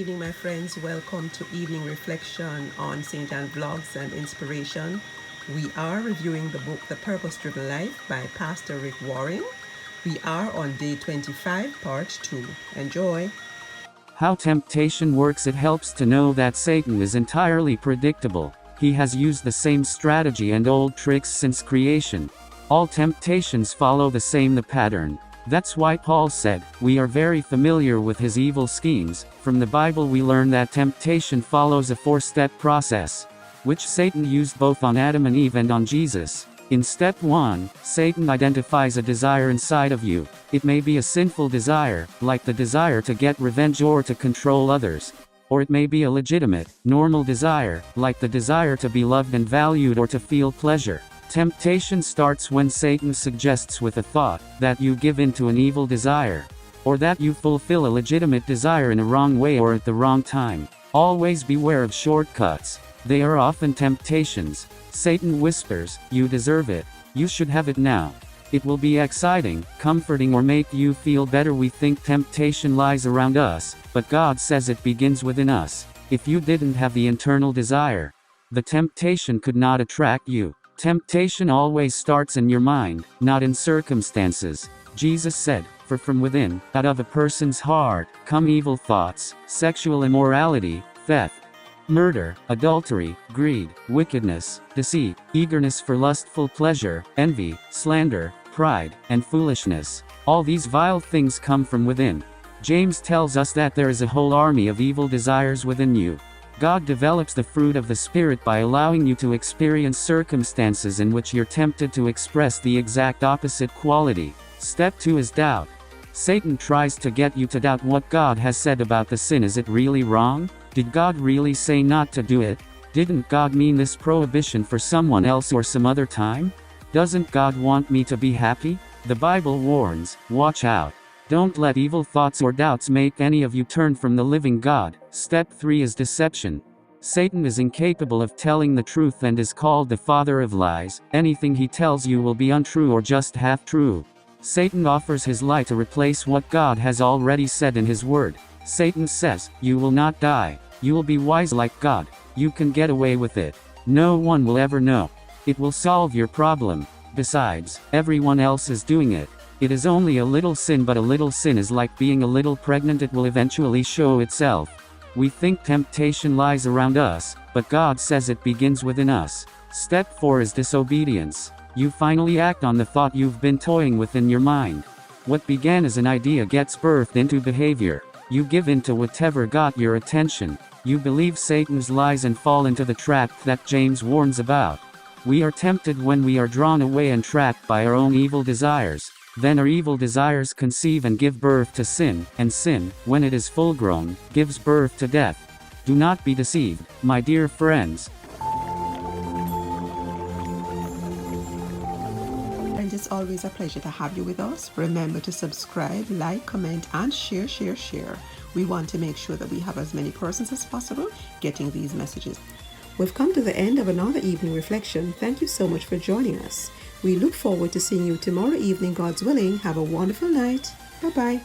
evening, my friends. Welcome to Evening Reflection on St. Anne Vlogs and Inspiration. We are reviewing the book The Purpose-Driven Life by Pastor Rick Warren. We are on day 25, part 2. Enjoy. How temptation works. It helps to know that Satan is entirely predictable. He has used the same strategy and old tricks since creation. All temptations follow the same pattern. That's why Paul said, we are very familiar with his evil schemes. From the Bible we learn that temptation follows a 4-step process, which Satan used both on Adam and Eve and on Jesus. In step 1, Satan identifies a desire inside of you. It may be a sinful desire, like the desire to get revenge or to control others. Or it may be a legitimate, normal desire, like the desire to be loved and valued or to feel pleasure. Temptation starts when Satan suggests with a thought that you give in to an evil desire, or that you fulfill a legitimate desire in a wrong way or at the wrong time. Always beware of shortcuts. They are often temptations. Satan whispers, you deserve it. You should have it now. It will be exciting, comforting, or make you feel better. We think temptation lies around us, but God says it begins within us. If you didn't have the internal desire, the temptation could not attract you. Temptation always starts in your mind, not in circumstances. Jesus said, for from within, out of a person's heart, come evil thoughts, sexual immorality, theft, murder, adultery, greed, wickedness, deceit, eagerness for lustful pleasure, envy, slander, pride, and foolishness. All these vile things come from within. James tells us that there is a whole army of evil desires within you. God develops the fruit of the Spirit by allowing you to experience circumstances in which you're tempted to express the exact opposite quality. Step 2 is doubt. Satan tries to get you to doubt what God has said about the sin. Is it really wrong? Did God really say not to do it? Didn't God mean this prohibition for someone else or some other time? Doesn't God want me to be happy? The Bible warns, watch out. Don't let evil thoughts or doubts make any of you turn from the living God. Step 3 is deception. Satan is incapable of telling the truth and is called the father of lies. Anything he tells you will be untrue or just half true. Satan offers his lie to replace what God has already said in his word. Satan says, you will not die. You will be wise like God. You can get away with it. No one will ever know. It will solve your problem. Besides, everyone else is doing it. It is only a little sin, but a little sin is like being a little pregnant. It will eventually show itself. We think temptation lies around us, but God says it begins within us. Step 4 is disobedience. You finally act on the thought you've been toying with in your mind. What began as an idea gets birthed into behavior. You give in to whatever got your attention. You believe Satan's lies and fall into the trap that James warns about. We are tempted when we are drawn away and trapped by our own evil desires. Then our evil desires conceive and give birth to sin, and sin, when it is full-grown, gives birth to death. Do not be deceived, my dear friends. And it's always a pleasure to have you with us. Remember to subscribe, like, comment, and share. We want to make sure that we have as many persons as possible getting these messages. We've come to the end of another evening reflection. Thank you so much for joining us. We look forward to seeing you tomorrow evening, God's willing. Have a wonderful night. Bye-bye.